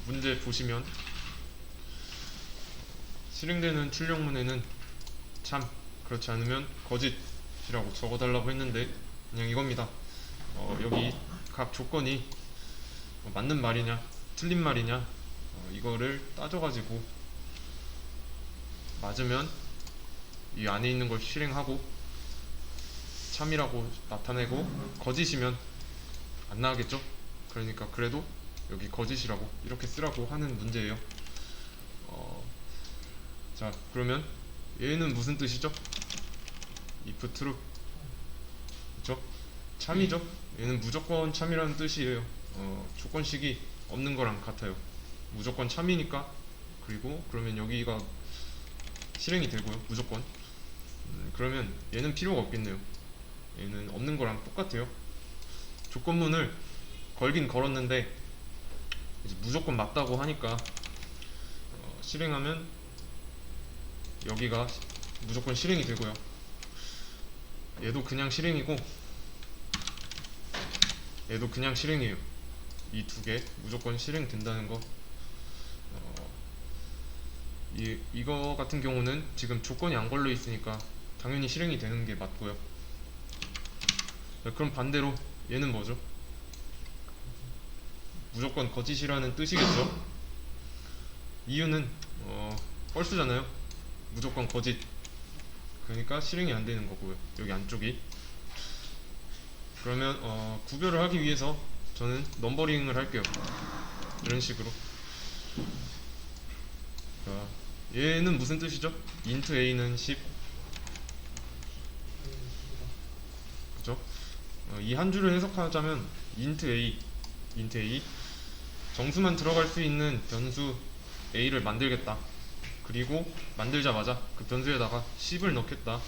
문제 보시면 실행되는 출력문에는 참, 그렇지 않으면 거짓이라고 적어달라고 했는데 그냥 이겁니다. 여기 각 조건이 맞는 말이냐 틀린 말이냐 이거를 따져가지고 맞으면 이 안에 있는 걸 실행하고 참이라고 나타내고 거짓이면 안 나가겠죠? 그러니까 그래도 여기 거짓이라고 이렇게 쓰라고 하는 문제예요. 자, 그러면 얘는 무슨 뜻이죠? if true, 그쵸? 참이죠? 얘는 무조건 참이라는 뜻이에요. 조건식이 없는 거랑 같아요. 무조건 참이니까. 그리고 그러면 여기가 실행이 되고요, 무조건. 그러면 얘는 필요가 없겠네요. 얘는 없는 거랑 똑같아요. 조건문을 걸긴 걸었는데 이제 무조건 맞다고 하니까 실행하면 여기가 무조건 실행이 되고요. 얘도 그냥 실행이고 얘도 그냥 실행이에요. 이 두 개 무조건 실행된다는 거. 이거 같은 경우는 지금 조건이 안 걸려 있으니까 당연히 실행이 되는 게 맞고요. 그럼 반대로 얘는 뭐죠? 무조건 거짓이라는 뜻이겠죠? 이유는 false잖아요. 무조건 거짓. 그러니까 실행이 안 되는 거고요. 여기 안쪽이. 그러면 구별을 하기 위해서 저는 넘버링을 할게요. 이런 식으로. 자, 얘는 무슨 뜻이죠? int a는 10. 그죠? 이 한 줄을 해석하자면 int a 정수만 들어갈 수 있는 변수 a를 만들겠다. 그리고 만들자마자 그 변수에다가 10을 넣겠다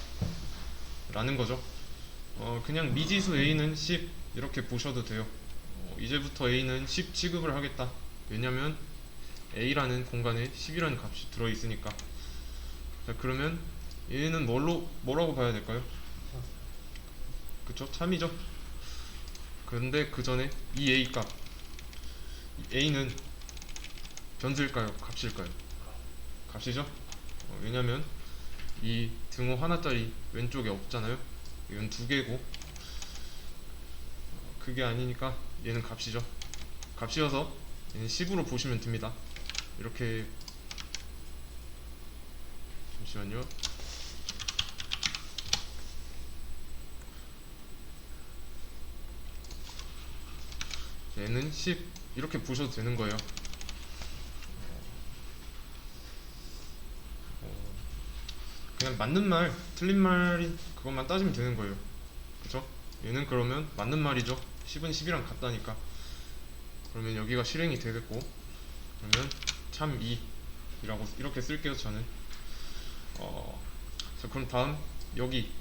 라는 거죠. 그냥 미지수 a는 10 이렇게 보셔도 돼요. 이제부터 a는 10 취급을 하겠다. 왜냐면 a라는 공간에 10이라는 값이 들어있으니까. 자, 그러면 얘는 뭐라고 봐야 될까요? 그쵸? 참이죠. 그런데 그 전에 이 a 값, a는 변수일까요? 값일까요? 값이죠? 왜냐면 이 등호 하나짜리 왼쪽에 없잖아요. 이건 두 개고 그게 아니니까 얘는 값이죠. 값이어서 얘는 10으로 보시면 됩니다. 이렇게. 잠시만요. 얘는 10 이렇게 보셔도 되는 거예요. 그냥 맞는 말 틀린 말이 그것만 따지면 되는 거예요. 그쵸? 얘는 그러면 맞는 말이죠. 10은 10이랑 같다니까. 그러면 여기가 실행이 되겠고, 그러면 참 2이라고 이렇게 쓸게요. 저는. 자, 그럼 다음 여기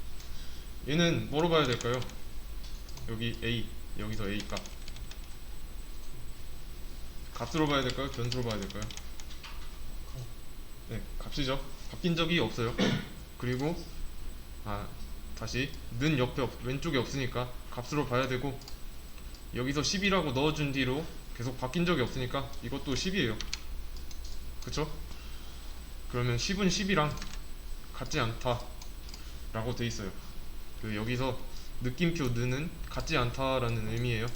얘는 뭐로 봐야 될까요? 여기 a, 여기서 a 값 값으로 봐야 될까요? 변수로 봐야 될까요? 네, 값이죠. 바뀐 적이 없어요. 그리고 다시 는 옆에 왼쪽에 없으니까 값으로 봐야 되고, 여기서 10이라고 넣어준 뒤로 계속 바뀐 적이 없으니까 이것도 10이에요. 그쵸? 그러면 10은 10이랑 같지 않다 라고 돼 있어요. 여기서 느낌표 는은 같지 않다라는 의미예요.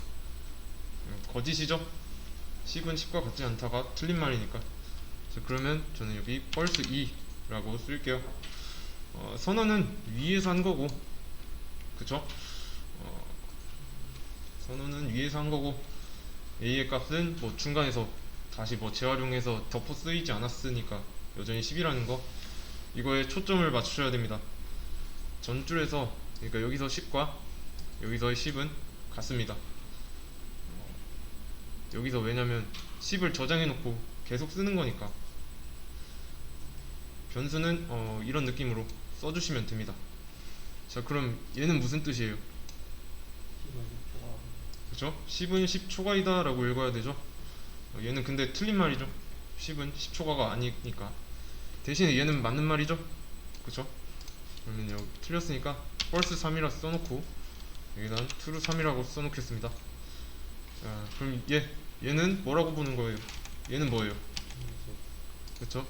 거짓이죠? 10은 10과 같지 않다가 틀린 말이니까. 자, 그러면 저는 여기 false 2라고 쓸게요. 선언은 위에서 한 거고, 그쵸? 선언은 위에서 한 거고, a의 값은 뭐 중간에서 다시 뭐 재활용해서 덮어 쓰이지 않았으니까 여전히 10이라는 거, 이거에 초점을 맞추셔야 됩니다. 전줄에서, 그러니까 여기서 10과 여기서의 10은 같습니다. 여기서 왜냐면 10을 저장해 놓고 계속 쓰는 거니까. 변수는 이런 느낌으로 써주시면 됩니다. 자, 그럼 얘는 무슨 뜻이에요? 그쵸? 10은 10초가이다 라고 읽어야 되죠. 얘는 근데 틀린 말이죠. 10은 10초가가 아니니까. 대신에 얘는 맞는 말이죠. 그쵸? 그러면 여기 틀렸으니까 false 3이라 써놓고 여기다 true 3이라고 써놓겠습니다. 자, 그럼 얘는 뭐라고 보는 거예요? 얘는 뭐예요? 그쵸?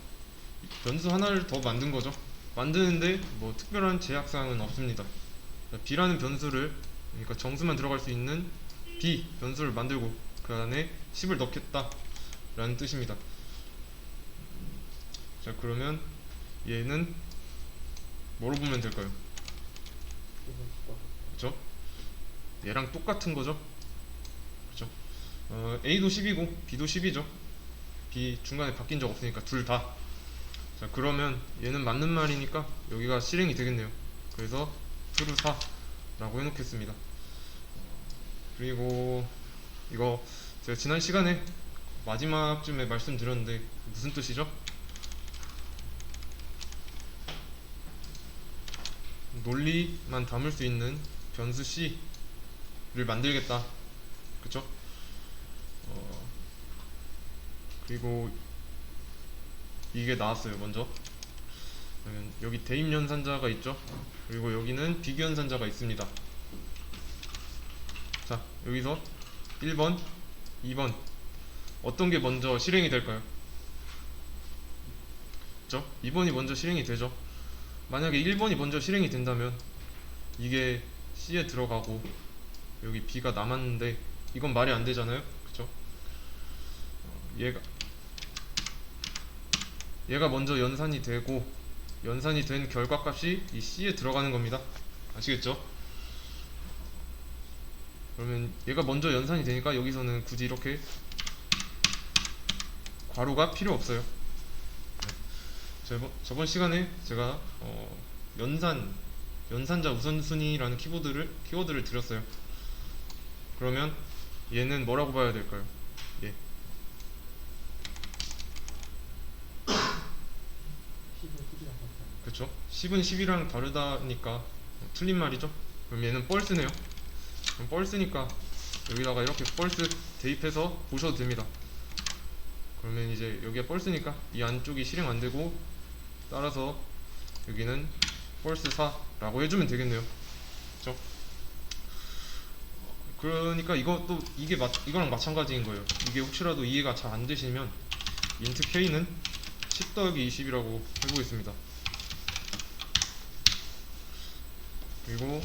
변수 하나를 더 만든 거죠. 만드는데 뭐 특별한 제약사항은 없습니다. b라는 변수를, 그러니까 정수만 들어갈 수 있는 b 변수를 만들고 그 안에 10을 넣겠다 라는 뜻입니다. 자, 그러면 얘는 뭐로 보면 될까요? 그쵸? 얘랑 똑같은 거죠. 그쵸? a도 10이고 b도 10이죠. b 중간에 바뀐 적 없으니까 둘 다. 자, 그러면 얘는 맞는 말이니까 여기가 실행이 되겠네요. 그래서 true 4라고 해놓겠습니다. 그리고 이거 제가 지난 시간에 마지막쯤에 말씀드렸는데 무슨 뜻이죠? 논리만 담을 수 있는 변수 C를 만들겠다. 그쵸? 그리고 이게 나왔어요. 먼저 여기 대입연산자가 있죠. 그리고 여기는 비교연산자가 있습니다. 자, 여기서 1번, 2번 어떤 게 먼저 실행이 될까요? 그쵸? 2번이 먼저 실행이 되죠. 만약에 1번이 먼저 실행이 된다면 이게 C에 들어가고 여기 B가 남았는데 이건 말이 안 되잖아요. 그쵸? 얘가 먼저 연산이 되고 연산이 된 결과값이 이 C에 들어가는 겁니다. 아시겠죠? 그러면 얘가 먼저 연산이 되니까 여기서는 굳이 이렇게 괄호가 필요 없어요. 저번 시간에 제가 연산자 우선순위라는 키워드를 드렸어요. 그러면 얘는 뭐라고 봐야 될까요? 예. 10은 10이랑 다르다니까 틀린 말이죠. 그럼 얘는 뻘스네요. 그럼 뻘스니까 여기다가 이렇게 뻘스 대입해서 보셔도 됩니다. 그러면 이제 여기가 뻘스니까 이 안쪽이 실행 안 되고 따라서 여기는 펄스 4라고 해주면 되겠네요. 그쵸? 그러니까 이것도 이거랑 마찬가지인 거예요. 이게 혹시라도 이해가 잘 안 되시면 int k는 10 더하기 20이라고 해보겠습니다. 그리고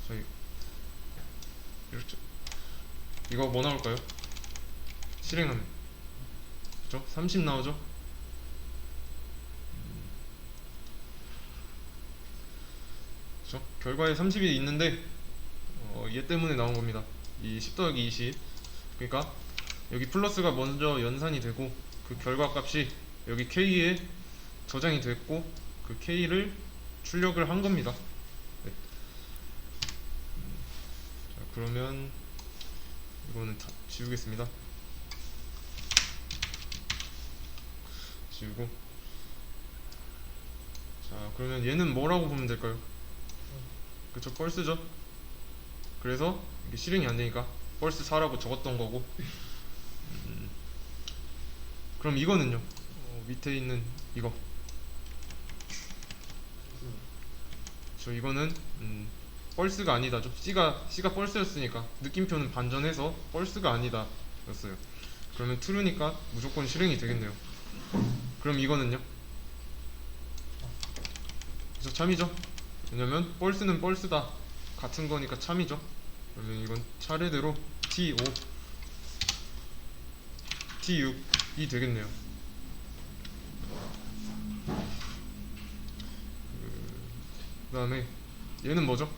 저희 이렇게 이거 뭐 나올까요? 실행하면 그쵸? 30 나오죠? 그쵸? 결과에 30이 있는데 얘 때문에 나온 겁니다. 이 10 더하기 20. 그러니까 여기 플러스가 먼저 연산이 되고 그 결과값이 여기 K에 저장이 됐고 그 K를 출력을 한 겁니다. 네. 자, 그러면 이거는 다 지우겠습니다. 지우고. 자, 그러면 얘는 뭐라고 보면 될까요? 그쵸, 펄스죠. 그래서 이게 실행이 안 되니까 펄스 4라고 적었던 거고. 그럼 이거는요? 밑에 있는 이거. 이거는 펄스가 아니다죠. C가 펄스였으니까 느낌표는 반전해서 펄스가 아니다 였어요. 그러면 true니까 무조건 실행이 되겠네요. 그럼 이거는요? 그래서 참이죠. 왜냐면 펄스는 펄스다 같은 거니까 참이죠. 그러면 이건 차례대로 T5, T6이 되겠네요. 그 다음에 얘는 뭐죠?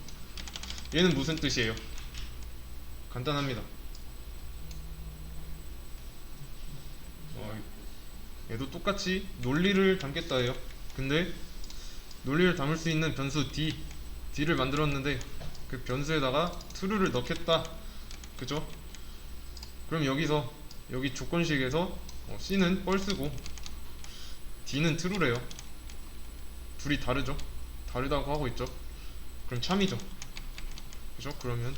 얘는 무슨 뜻이에요? 간단합니다. 얘도 똑같이 논리를 담겠다예요. 근데 논리를 담을 수 있는 변수 D를 만들었는데 그 변수에다가 true를 넣겠다. 그죠? 그럼 여기 조건식에서 C는 false고 D는 true래요. 둘이 다르죠? 다르다고 하고 있죠? 그럼 참이죠? 그죠? 그러면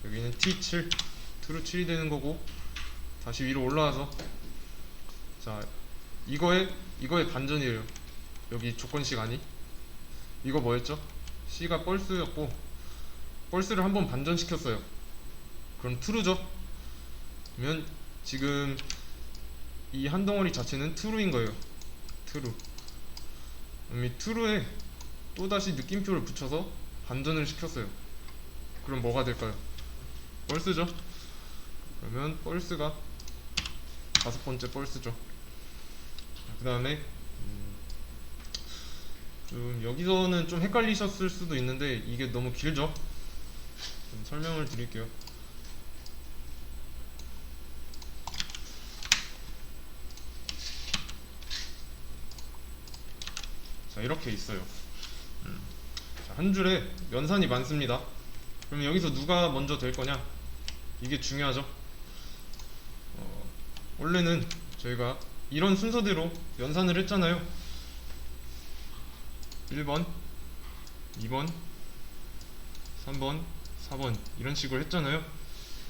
여기는 T7 true 7이 되는 거고 다시 위로 올라와서 자 이거의 반전이에요. 여기 조건식 아니? 이거 뭐였죠? C가 펄스였고 펄스를 한번 반전시켰어요. 그럼 true죠? 그러면 지금 이 한 덩어리 자체는 true인 거예요. true. 그럼 이 true에 또다시 느낌표를 붙여서 반전을 시켰어요. 그럼 뭐가 될까요? 펄스죠? 그러면 펄스가 다섯 번째 펄스죠. 그 다음에 좀 여기서는 좀 헷갈리셨을 수도 있는데 이게 너무 길죠? 좀 설명을 드릴게요. 자, 이렇게 있어요. 자, 한 줄에 연산이 많습니다. 그럼 여기서 누가 먼저 될 거냐? 이게 중요하죠. 원래는 저희가 이런 순서대로 연산을 했잖아요. 1번, 2번, 3번, 4번 이런 식으로 했잖아요.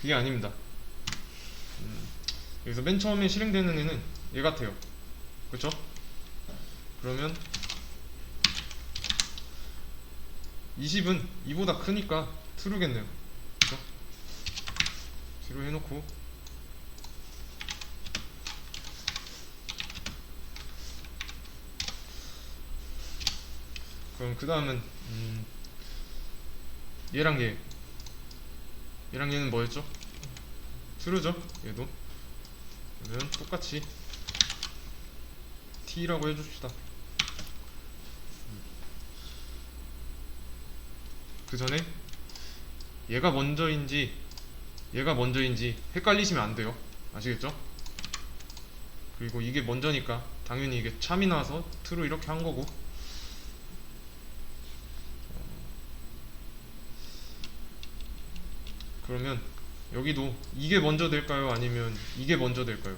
그게 아닙니다. 여기서 맨 처음에 실행되는 애는 얘 같아요. 그쵸? 그러면 20은 2보다 크니까 true겠네요. 그쵸? 뒤로 해놓고 그럼 그 다음은 얘랑 얘랑 얘는 뭐였죠? true죠? 얘도. 그러면 똑같이 t라고 해줍시다. 그 전에 얘가 먼저인지 헷갈리시면 안 돼요. 아시겠죠? 그리고 이게 먼저니까 당연히 이게 참이 나와서 true 이렇게 한 거고, 그러면 여기도 이게 먼저 될까요? 아니면 이게 먼저 될까요?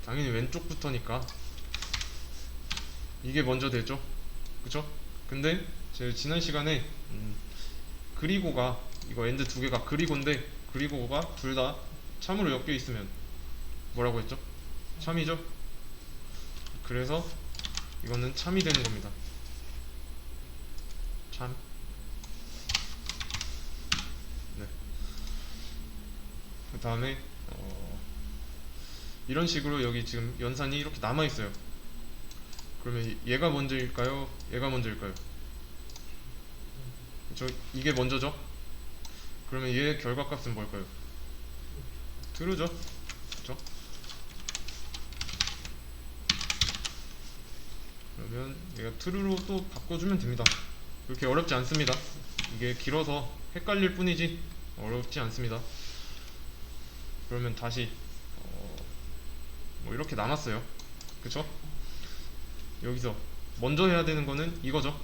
당연히 왼쪽부터니까 이게 먼저 되죠. 그쵸? 근데 제 지난 시간에 그리고가 이거 엔드 두 개가 그리고인데 그리고가 둘 다 참으로 엮여 있으면 뭐라고 했죠? 참이죠? 그래서 이거는 참이 되는 겁니다. 참. 네. 그 다음에 이런 식으로 여기 지금 연산이 이렇게 남아 있어요. 그러면 얘가 먼저일까요? 얘가 먼저일까요? 그쵸? 이게 먼저죠? 그러면 얘의 결과값은 뭘까요? true죠? 그쵸? 그러면 얘가 true로 또 바꿔주면 됩니다. 그렇게 어렵지 않습니다. 이게 길어서 헷갈릴 뿐이지 어렵지 않습니다. 그러면 다시 뭐 이렇게 남았어요. 그쵸? 여기서 먼저 해야 되는 거는 이거죠.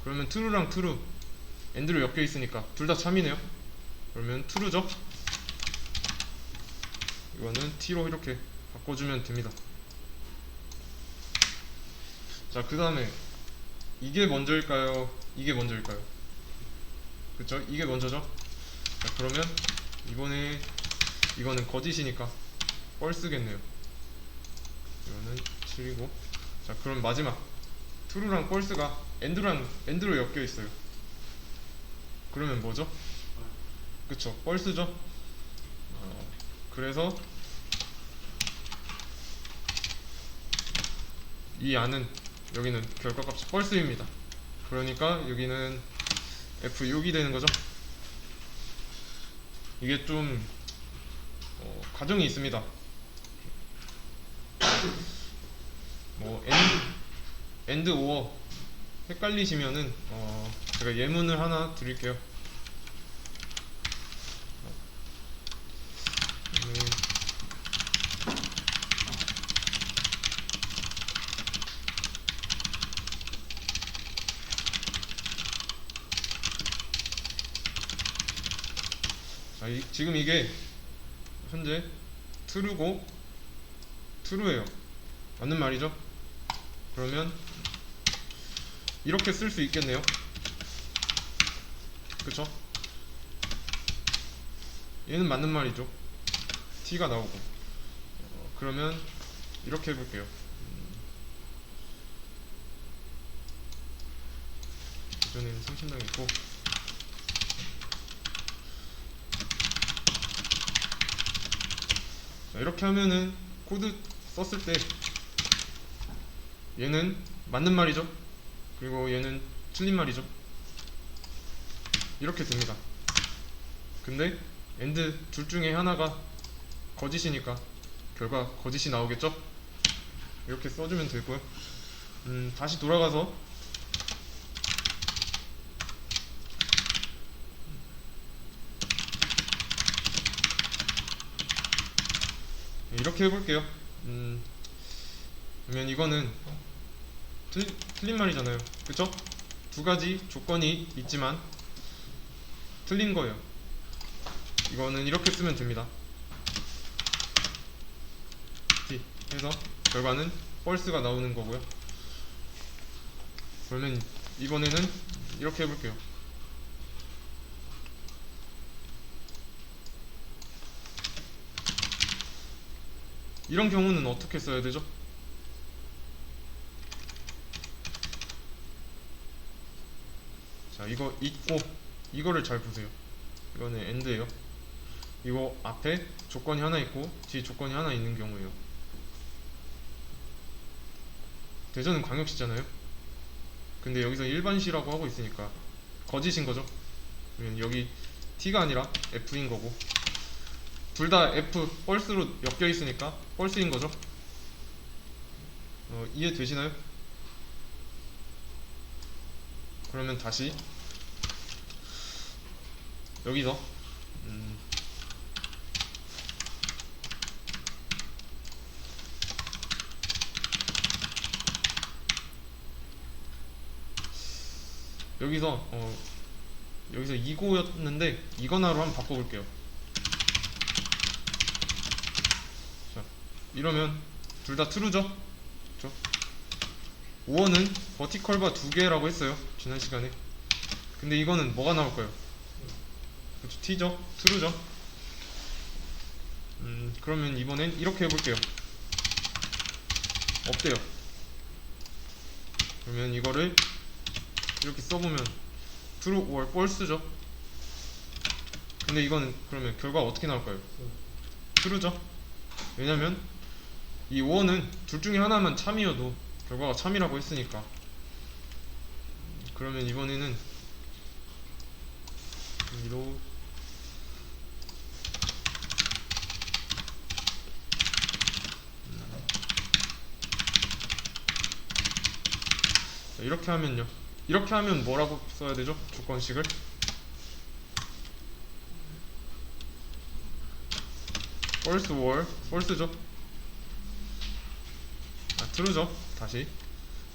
그러면 true랑 true and로 엮여 있으니까 둘 다 참이네요. 그러면 true죠. 이거는 t로 이렇게 바꿔주면 됩니다. 자, 그 다음에 이게 먼저일까요? 이게 먼저일까요? 그쵸? 이게 먼저죠? 자, 그러면 이번에 이거는 거짓이니까 펄스겠네요. 이거는 7이고, 자, 그럼 마지막 true랑 펄스가 and로 엮여 있어요. 그러면 뭐죠? 그쵸? 펄스죠? 그래서 이 안은 여기는 결과값이 펄스입니다. 그러니까 여기는 F6이 되는 거죠. 이게 좀 과정이 있습니다. 뭐 and or 헷갈리시면은 제가 예문을 하나 드릴게요. 자, 지금 이게 현재 true고 true예요. 맞는 말이죠? 그러면 이렇게 쓸 수 있겠네요. 그쵸? 얘는 맞는 말이죠. t가 나오고. 그러면 이렇게 해볼게요. 이전에는 상신당했고, 자, 이렇게 하면은 코드 썼을 때 얘는 맞는 말이죠. 그리고 얘는 틀린 말이죠. 이렇게 됩니다. 근데 AND 둘 중에 하나가 거짓이니까 결과 거짓이 나오겠죠? 이렇게 써주면 되고요. 다시 돌아가서 이렇게 해볼게요. 그러면 이거는 틀린 말이잖아요. 그쵸? 두 가지 조건이 있지만 틀린 거예요. 이거는 이렇게 쓰면 됩니다. T 해서 결과는 false가 나오는 거고요. 그러면 이번에는 이렇게 해볼게요. 이런 경우는 어떻게 써야 되죠? 자, 이거 있고 이거를 잘 보세요. 이거는 AND예요. 이거 앞에 조건이 하나 있고 뒤에 조건이 하나 있는 경우예요. 대전은 광역시잖아요. 근데 여기서 일반시라고 하고 있으니까 거짓인 거죠. 그러면 여기 T가 아니라 F인 거고, 둘 다 F false로 엮여 있으니까 false인 거죠. 이해되시나요? 그러면 다시 여기서 여기서 이고였는데 이거나로 한번 바꿔볼게요. 자, 이러면 둘 다 true죠? 그렇죠? 5원은 버티컬바 두 개라고 했어요, 지난 시간에. 근데 이거는 뭐가 나올까요? 그렇죠, T죠? true죠? 그러면 이번엔 이렇게 해볼게요. 없대요. 그러면 이거를 이렇게 써보면 true or false죠? 근데 이거는 그러면 결과가 어떻게 나올까요? true죠? 왜냐면 이 5원은 둘 중에 하나만 참이어도 결과가 참이라고 했으니까. 그러면 이번에는 위로 이렇게 하면요, 이렇게 하면 뭐라고 써야 되죠? 조건식을 false or false죠? true죠? 다시.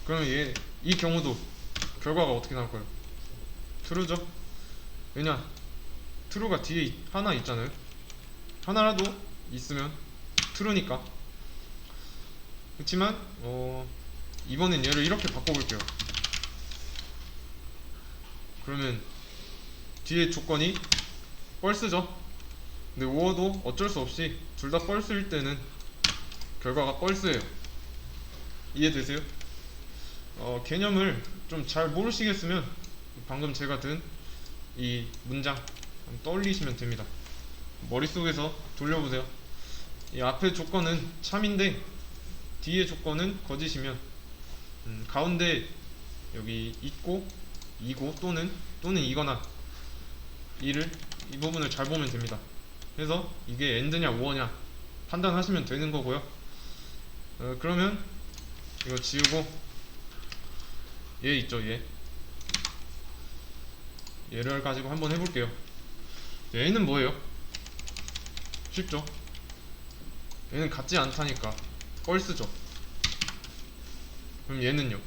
그러면 이 경우도 결과가 어떻게 나올까요? true죠? 왜냐? true가 뒤에 하나 있잖아요. 하나라도 있으면 true니까. 그렇지만 이번엔 얘를 이렇게 바꿔볼게요. 그러면 뒤에 조건이 false죠? 근데 오어도 어쩔 수 없이 둘 다 false일 때는 결과가 false예요. 이해되세요? 개념을 좀 잘 모르시겠으면 방금 제가 든 이 문장 떠올리시면 됩니다. 머릿속에서 돌려보세요. 이 앞에 조건은 참인데 뒤에 조건은 거짓이면 가운데 여기 있고 이고 또는 이거나 이 부분을 잘 보면 됩니다. 그래서 이게 AND냐 OR냐 판단하시면 되는 거고요. 그러면 이거 지우고 얘 있죠, 얘를 가지고 한번 해볼게요. 얘는 뭐예요? 쉽죠? 얘는 같지 않다니까 false죠. 그럼 얘는요?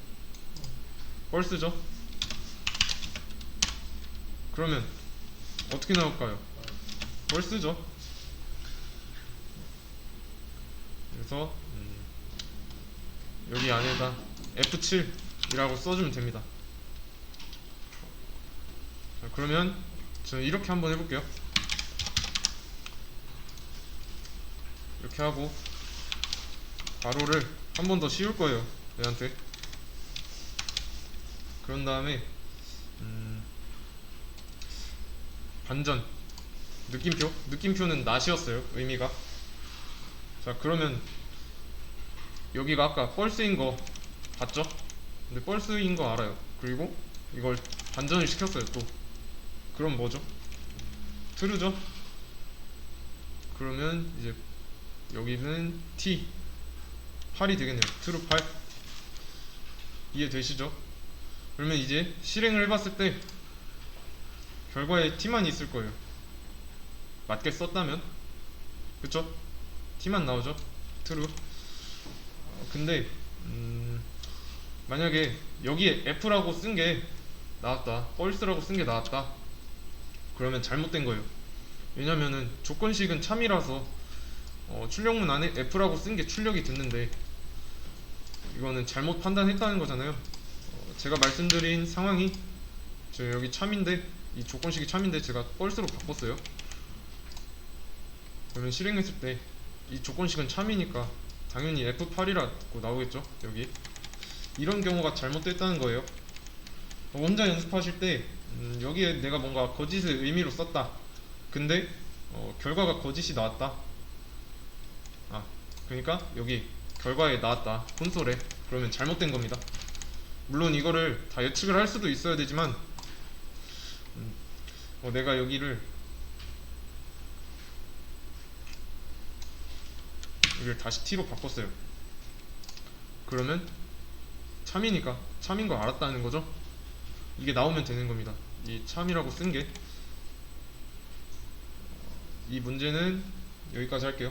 false죠? 그러면 어떻게 나올까요? false죠. 그래서 여기 안에다 F7이라고 써주면 됩니다. 자, 그러면 저는 이렇게 한번 해볼게요. 이렇게 하고 가로를 한 번 더 씌울 거예요, 얘한테. 그런 다음에 반전, 느낌표는 not이었어요, 의미가. 자, 그러면 여기가 아까 펄스인 거 봤죠? 근데 펄스인 거 알아요. 그리고 이걸 반전을 시켰어요 또. 그럼 뭐죠? true죠? 그러면 이제 여기는 t 8이 되겠네요. true 8. 이해되시죠? 그러면 이제 실행을 해봤을 때 결과에 t만 있을 거예요. 맞게 썼다면. 그쵸? t만 나오죠? true. 근데 만약에 여기에 f라고 쓴 게 나왔다, false라고 쓴 게 나왔다, 그러면 잘못된 거예요. 왜냐면은 조건식은 참이라서 출력문 안에 f라고 쓴 게 출력이 됐는데 이거는 잘못 판단했다는 거잖아요. 제가 말씀드린 상황이 저 여기 참인데, 이 조건식이 참인데 제가 false로 바꿨어요. 그러면 실행했을 때 이 조건식은 참이니까 당연히 F8이라고 나오겠죠. 여기 이런 경우가 잘못됐다는 거예요. 혼자 연습하실 때 여기에 내가 뭔가 거짓을 의미로 썼다, 근데 결과가 거짓이 나왔다. 그러니까 여기 결과에 나왔다, 콘솔에. 그러면 잘못된 겁니다. 물론 이거를 다 예측을 할 수도 있어야 되지만 내가 여기를 다시 t로 바꿨어요. 그러면 참이니까 참인 거 알았다는 거죠. 이게 나오면 되는 겁니다. 이 참이라고 쓴 게. 이 문제는 여기까지 할게요.